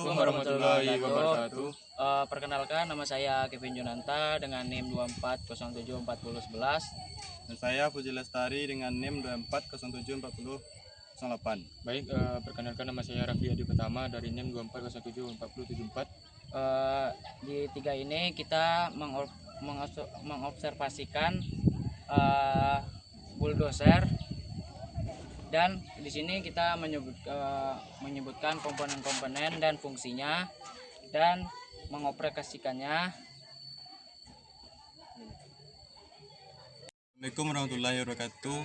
Assalamualaikum warahmatullahi wabarakatuh. Perkenalkan, nama saya Kevin Junanta dengan NIM 24074011. Dan saya Puji Lestari dengan NIM 24074008. Baik, perkenalkan nama saya Raffi Adi Pertama dari NIM 24074074. Di tiga ini kita mengobservasikan bulldozer, dan di sini kita menyebutkan komponen-komponen dan fungsinya dan mengoperasikannya. Assalamualaikum warahmatullahi wabarakatuh.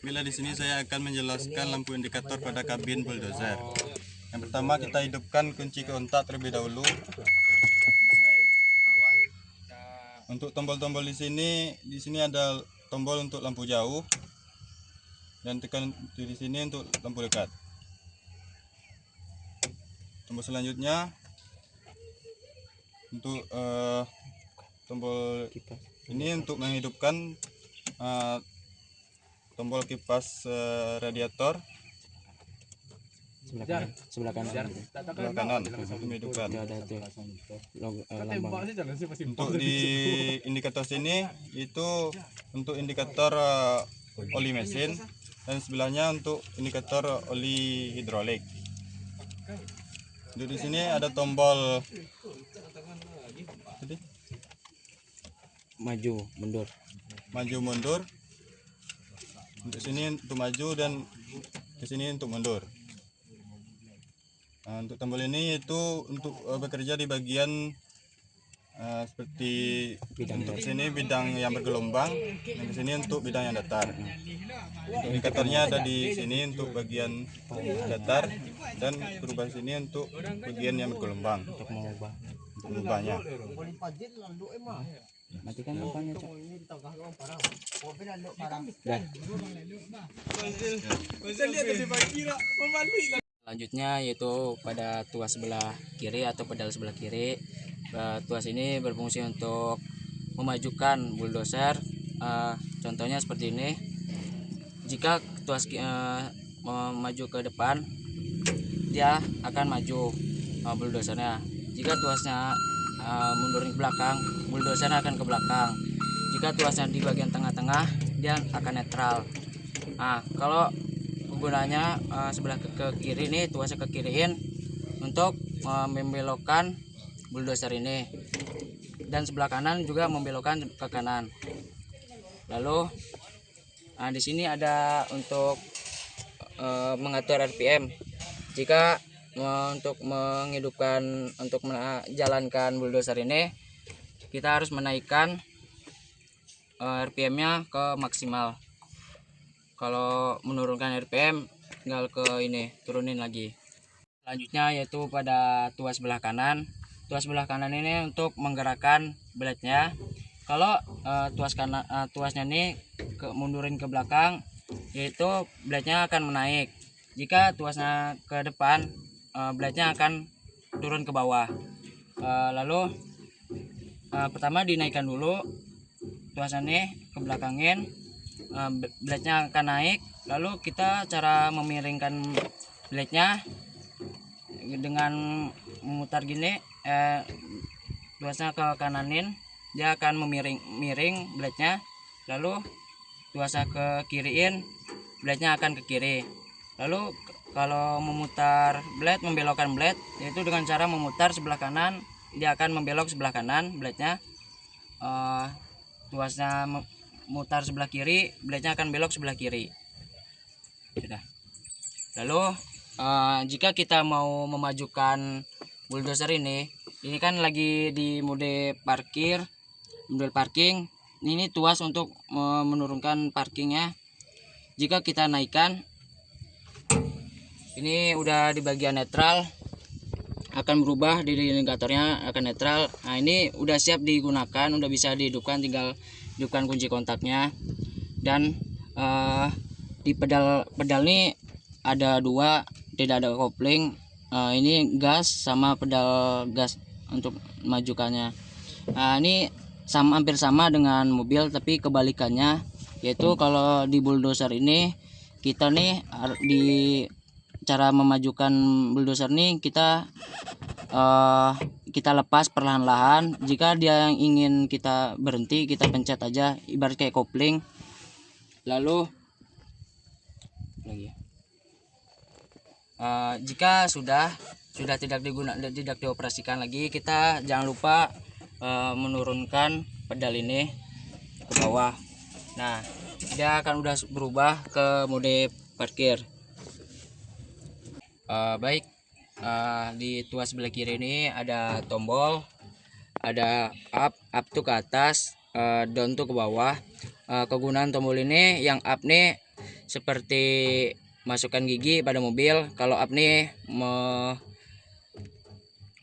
Bila di sini saya akan menjelaskan lampu indikator pada kabin bulldozer. Yang pertama, kita hidupkan kunci kontak terlebih dahulu. Untuk tombol-tombol di sini ada tombol untuk lampu jauh dan tekan di sini untuk lampu dekat. Tombol selanjutnya untuk tombol ini untuk menghidupkan tombol kipas radiator Sebelah kanan. menghidupkan. Lambang. Untuk di indikator sini itu untuk indikator oli mesin, dan sebelahnya untuk indikator oli hidrolik. Untuk di sini ada tombol Maju, mundur. Untuk sini untuk maju dan ke sini untuk mundur. Nah, untuk tombol ini itu untuk bekerja di bagian seperti untuk sini bidang yang bergelombang, dan di sini untuk bidang yang datar. Untuk indikatornya ada di sini untuk bagian datar, dan berubah sini untuk bagian yang bergelombang untuk mengubahnya. Matikan lampanya, Cak. Selanjutnya yaitu pada tuas sebelah kiri atau pedal sebelah kiri. Tuas ini berfungsi untuk memajukan bulldozer. Contohnya seperti ini. Jika tuas maju ke depan, dia akan maju bulldozernya. Jika tuasnya mundur ke belakang, bulldozer akan ke belakang. Jika tuasnya di bagian tengah-tengah, dia akan netral. Nah, kalau gunanya sebelah ke kiri ini, tuasnya ke kiriin untuk membelokkan bulldozer ini, dan sebelah kanan juga membelokkan ke kanan. Lalu di sini ada untuk mengatur RPM. Jika untuk menjalankan bulldozer ini, kita harus menaikkan RPM-nya ke maksimal. Kalau menurunkan RPM, tinggal ke ini, turunin lagi. Selanjutnya yaitu pada tuas sebelah kanan. Tuas sebelah kanan ini untuk menggerakkan blade-nya. Kalau tuasnya ini mundurin ke belakang, yaitu blade-nya akan menaik. Jika tuasnya ke depan, blade-nya akan turun ke bawah. Lalu pertama dinaikkan dulu, tuasnya ini ke belakangin, blade-nya akan naik. Lalu kita cara memiringkan blade-nya dengan memutar gini, tuasnya ke kananin, dia akan miring blade-nya. Lalu tuasnya ke kiriin, blade-nya akan ke kiri. Lalu kalau memutar blade, membelokkan blade, yaitu dengan cara memutar sebelah kanan, dia akan membelok sebelah kanan blade-nya. Tuasnya mutar sebelah kiri, blade-nya akan belok sebelah kiri. Sudah. Lalu jika kita mau memajukan bulldozer ini kan lagi di mode parking. Ini tuas untuk menurunkan parkingnya. Jika kita naikkan, ini udah di bagian netral, akan berubah di indikatornya akan netral. Nah, ini udah siap digunakan, udah bisa dihidupkan, tinggal hidupkan kunci kontaknya. Dan di pedal ini ada dua, tidak ada kopling. Ini gas sama pedal gas untuk majukannya. Nah, ini hampir sama dengan mobil, tapi kebalikannya, yaitu kalau di bulldozer ini kita nih di cara memajukan bulldozer nih, kita kita lepas perlahan-lahan. Jika dia yang ingin kita berhenti, kita pencet aja, ibarat kayak kopling. Lalu lagi jika sudah tidak tidak dioperasikan lagi, kita jangan lupa menurunkan pedal ini ke bawah. Nah, dia akan udah berubah ke mode parkir. Baik, di tuas sebelah kiri ini ada tombol, ada up tuh ke atas, down tuh ke bawah. Kegunaan tombol ini, yang up nih seperti masukkan gigi pada mobil, kalau up nih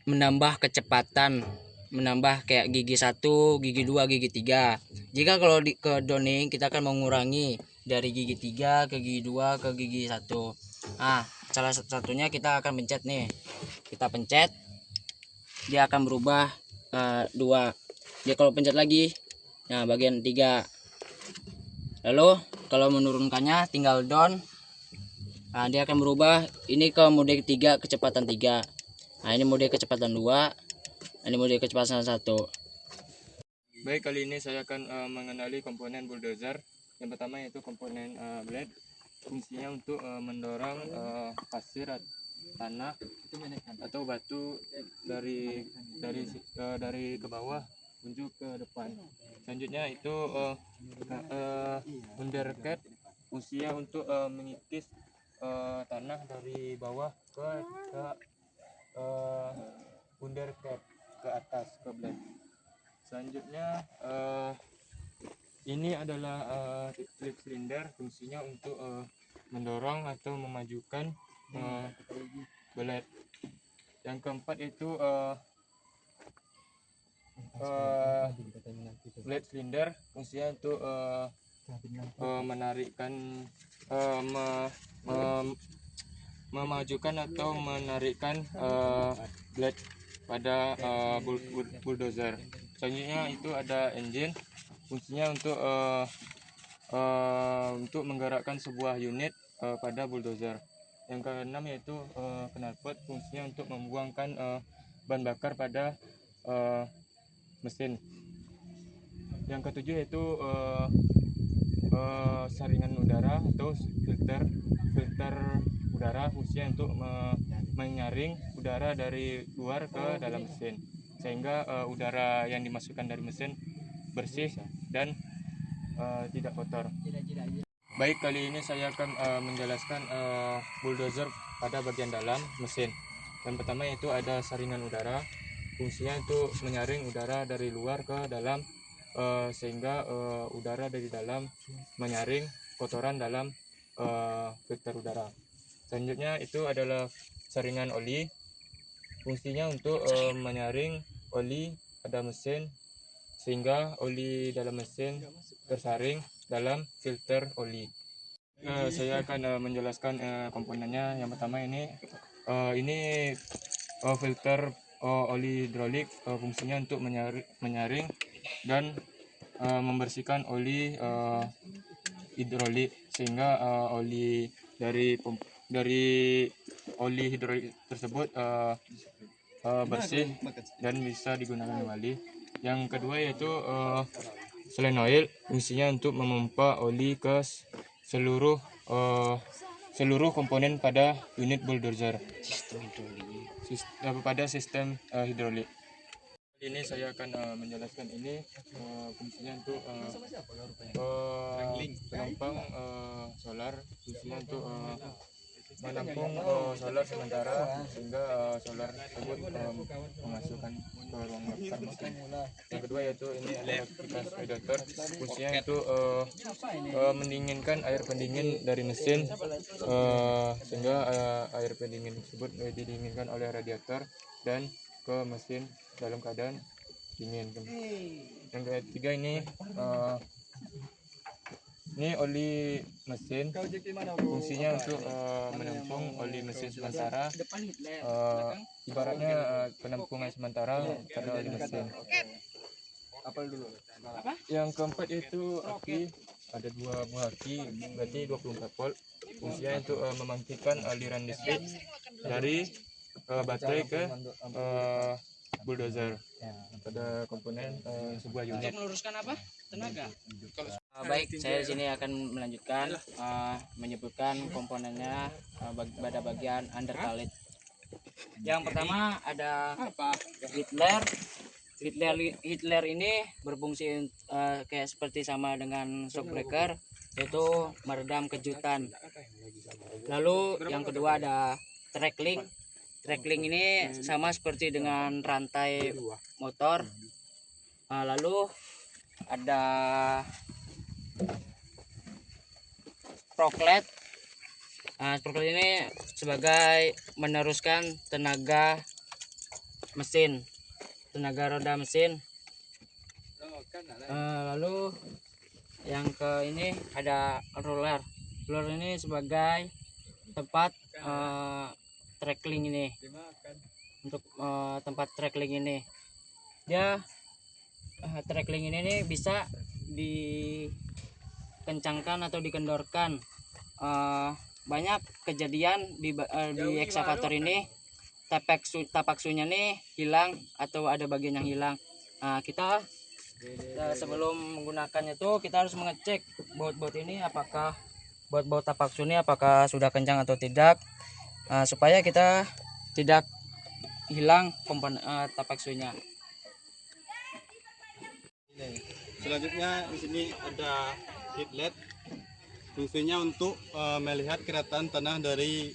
menambah kecepatan, menambah kayak gigi 1, gigi 2, gigi 3. Jika kalau ke down kita akan mengurangi dari gigi 3 ke gigi 2 ke gigi 1. Nah, salah satunya kita akan pencet nih. Kita pencet, dia akan berubah 2. Dia kalau pencet lagi, nah bagian 3. Lalu kalau menurunkannya tinggal down. Nah, dia akan berubah ini ke mode 3, kecepatan 3. Nah, ini mode kecepatan 2. Ini mode kecepatan 1. Baik, kali ini saya akan mengenali komponen bulldozer. Yang pertama yaitu komponen blade. Fungsinya untuk mendorong pasir, tanah atau batu dari ke bawah menuju ke depan. Selanjutnya itu undercut. Fungsinya untuk mengikis tanah dari bawah ke undercut, ke atas, ke blade. Selanjutnya ini adalah lip cylinder. Fungsinya untuk mendorong atau memajukan blade. Yang keempat itu blade cylinder. Fungsinya untuk menarikkan, memajukan atau menarikkan blade pada bulldozer. Selanjutnya itu ada engine. Fungsinya untuk menggerakkan sebuah unit pada bulldozer. Yang keenam yaitu knalpot. Fungsinya untuk membuangkan bahan bakar pada mesin. Yang ketujuh yaitu saringan udara atau filter udara. Fungsinya untuk menyaring udara dari luar ke dalam mesin, sehingga udara yang dimasukkan dari mesin bersih dan tidak kotor. Baik, kali ini saya akan menjelaskan bulldozer pada bagian dalam mesin. Yang pertama yaitu ada saringan udara. Fungsinya untuk menyaring udara dari luar ke dalam, sehingga udara dari dalam menyaring kotoran dalam filter udara. Selanjutnya itu adalah saringan oli. Fungsinya untuk menyaring oli pada mesin, sehingga oli dalam mesin tersaring dalam filter oli. Saya akan menjelaskan komponennya. Yang pertama ini filter oli hidrolik. Fungsinya untuk menyaring dan membersihkan oli hidrolik, sehingga oli dari oli hidrolik tersebut bersih dan bisa digunakan kembali. Yang kedua yaitu solenoid. Fungsinya untuk memompa oli ke seluruh komponen pada unit bulldozer, pada sistem hidrolik. Ini saya akan menjelaskan ini fungsinya untuk penampung solar. Fungsinya untuk menampung solar sementara, sehingga solar tersebut memasukkan ke ruang bakar mesin. Yang kedua yaitu ini adalah kipas radiator. Fungsinya itu mendinginkan air pendingin dari mesin, sehingga air pendingin tersebut didinginkan oleh radiator dan ke mesin dalam keadaan dingin. Yang ketiga ini oli mesin. Fungsinya untuk menampung oli mesin sementara, ibaratnya penampungan sementara pada oli mesin. Yang keempat itu aki. Ada 2 buah aki, berarti 24 volt. Fungsinya untuk membangkitkan aliran listrik dari baterai ke bulldozer pada komponen sebuah unit. Meluruskan apa? Tenaga. Baik, saya di sini akan melanjutkan menyebutkan komponennya pada bagian undercarriage. Yang pertama ada Hitler. Hitler ini berfungsi kayak seperti sama dengan shockbreaker, yaitu meredam kejutan. Lalu yang kedua ada tracklink. Tracklink ini sama seperti dengan rantai motor. Lalu ada sprocket. Sprocket ini sebagai meneruskan tenaga mesin, tenaga roda mesin. Lalu yang ke ini ada roller. Roller ini sebagai tempat tracklink ini, untuk tempat tracklink ini. Dia tracklink ini nih bisa dikencangkan atau dikendorkan. Banyak kejadian di ekskavator ini tapak sunya nih hilang atau ada bagian yang hilang. Kita sebelum menggunakannya tuh kita harus mengecek baut-baut ini, apakah baut-baut tapak su ini apakah sudah kencang atau tidak, supaya kita tidak hilang komponen tapak sunya. Selanjutnya di sini ada headlight. Fungsinya untuk melihat kerataan tanah dari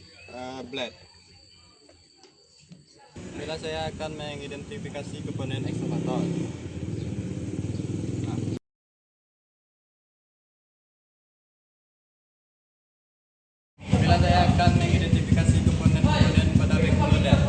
blade. Bila saya akan mengidentifikasi komponen ekskavator. Bila saya akan mengidentifikasi komponen-komponen pada backhoe loader.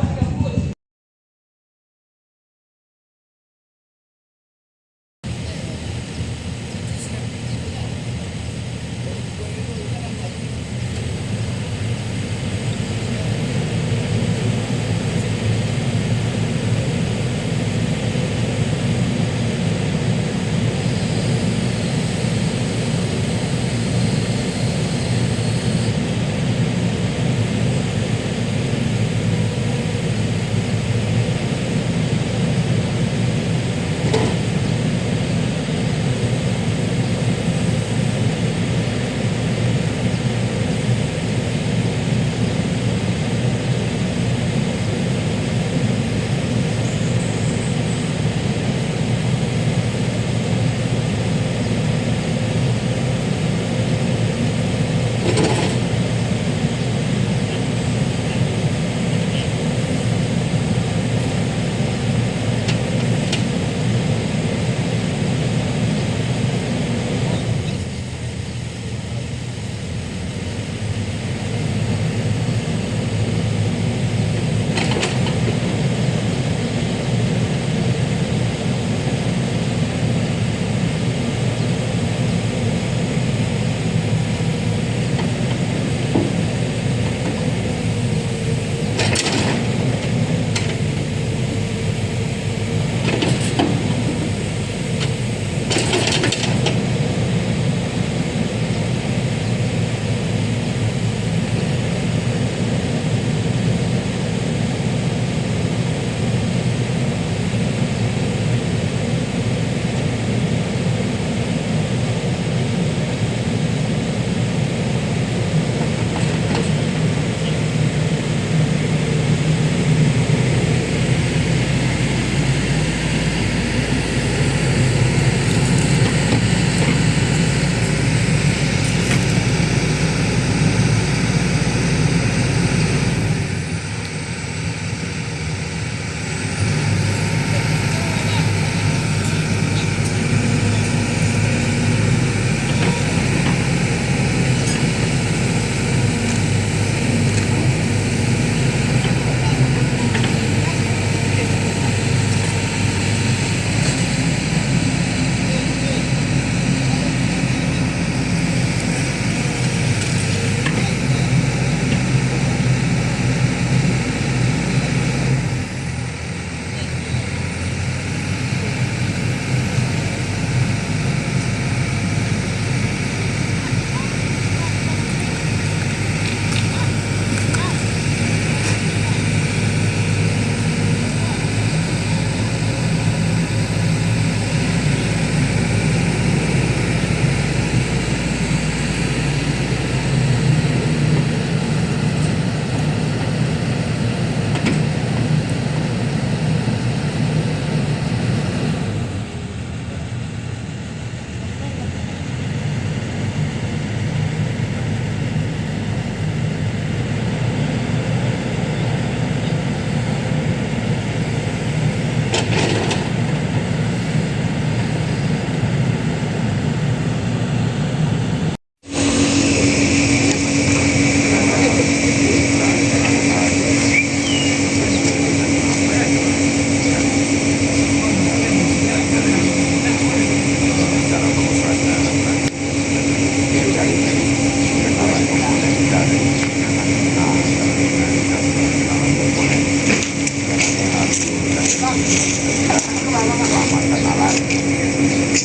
keselamatan alat,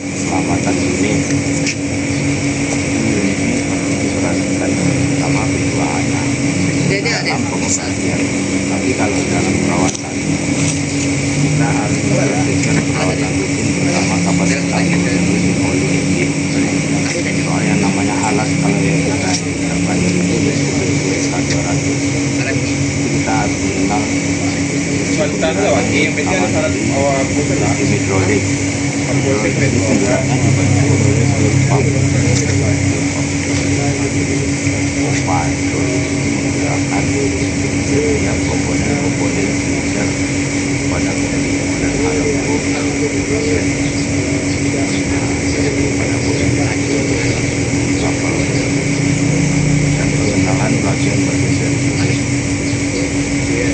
keselamatan ini perlu diperhatikan sama keduanya dalam pengoperasian. Tapi kalau dalam perawatan kita harus memperhatikan perawatan rutin terutama kapasitas mesin oli engine. Soalnya namanya alat kalau yang kita terbanyak itu SK200 itu kita harus mengenal hidrolik. Itu sebenarnya pompa hidrolik menggerakkan setiap komponen silinder pada kecepatan pada posisi kapal dan pengenalan bagian bergeser.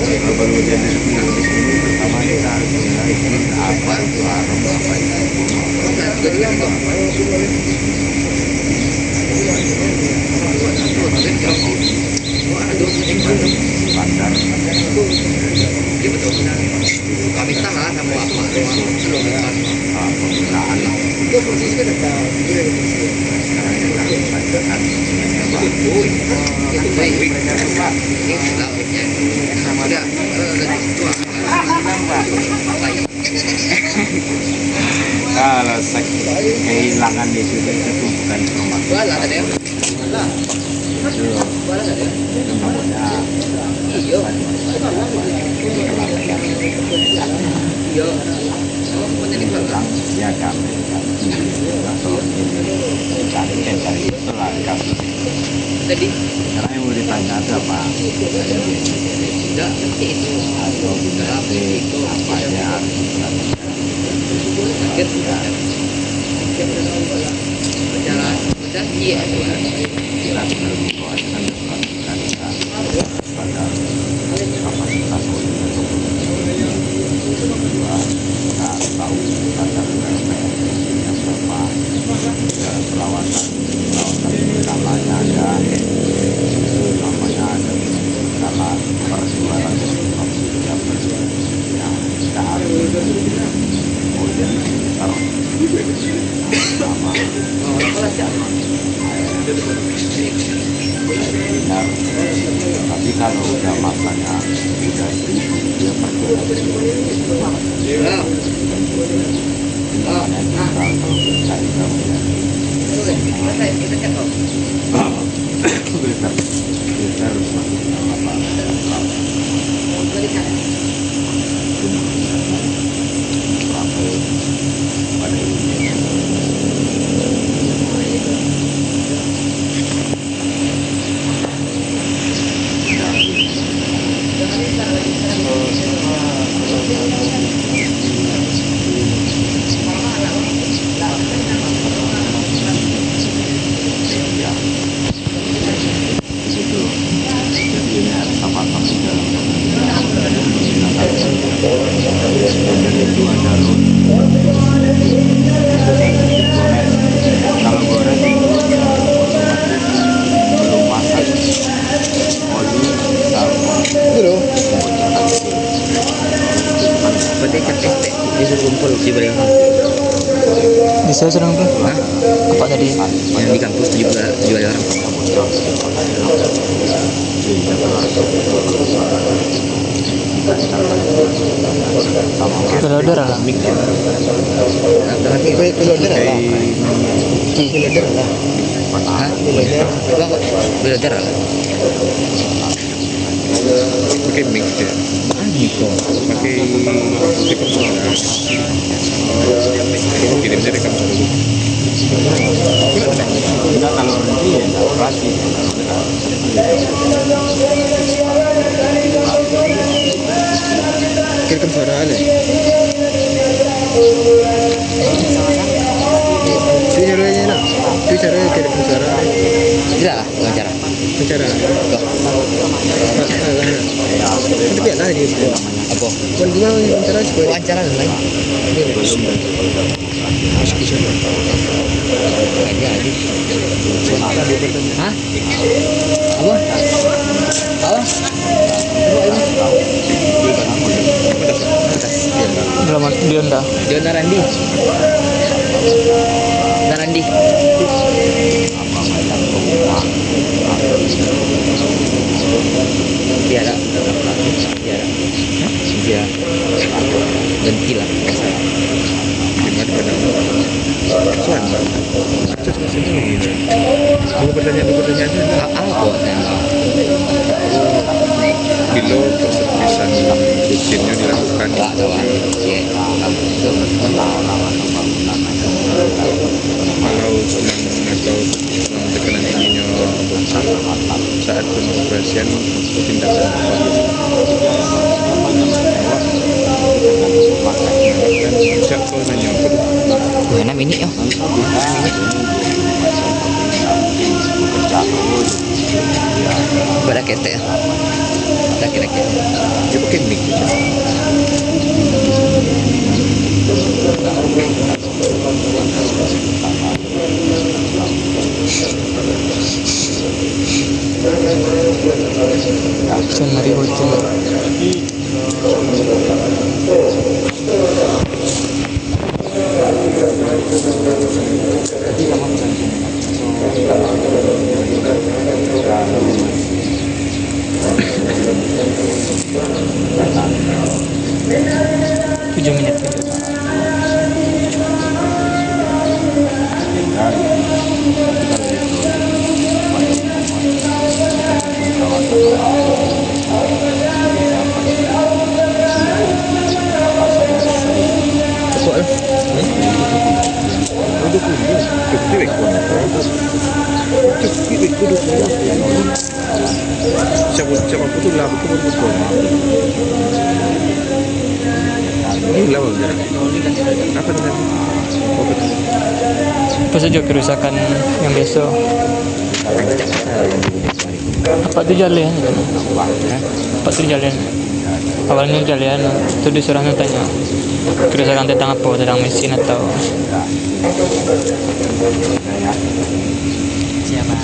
Kalau bagian dari penulis ini pertama kita harus mengenal itu apa itu arm, apa itu standar penggunaan kalau kehilangan di situ itu bukan permasalahan. Itu namanya tentang siaga atau cari setelah kasus tadi karena yang mau ditanya itu apa atau apa yang harus diperhatikan kita harus memperhatikan pada kapasitas kedua kita harus tahu standar PPS-nya berapa, perawatan skalanya ada, namanya ada skala per 253 per yang kita harus kemudian taruh sama benar. Tapi kalau udah masanya udah dia perjalanan Bisa serang tuh? Apa tadi? Yang di kampus juga ada orang. Pelodor lah. Pelodor lah. Pelodor lah. Pakai mic ya. Pakai speaker suara. Kirim dari kamera dulu. Enggak, kalau nanti ya enggak operasi. Kirim suara aja. Itu caranya nak. Itu caranya kirim suara. Tidak lah, wawancara. Bicara. Itu biasa aja. Apa? Bukan gimana wawancara juga. Wawancara lain. Hah? Apa? Apa? alamat Dionda. Dionda Randi. Narandi. Tiara. Tiara. Iya. Ganti lah. Gimana padahal Suan akses ke sini dua pertanyaan Apa bila perservisan rutinnya dilakukan kalau senang atau tekanan tingginya bocor saat pengoperasian tindakan apa dan bisa kau nanya apa Bukan ini ya. Pada kete ya. Laki-laki. dia pakai mic Senari bocor. Tujuh menit. siapa pun lah aku pun betul ini lawan jarak apa dengan Apa saja kerusakan yang biasa? Apa itu jalan? Apa itu jalan? Awalnya jalan itu disuruh tanya kerusakan tentang apa, tentang mesin atau Siapa?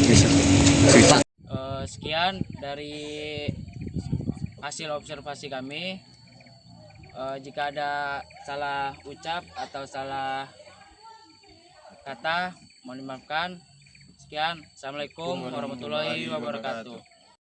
bisa Sekian dari hasil observasi kami. Jika ada salah ucap atau salah kata, mohon dimaafkan. Sekian. Assalamualaikum warahmatullahi wabarakatuh.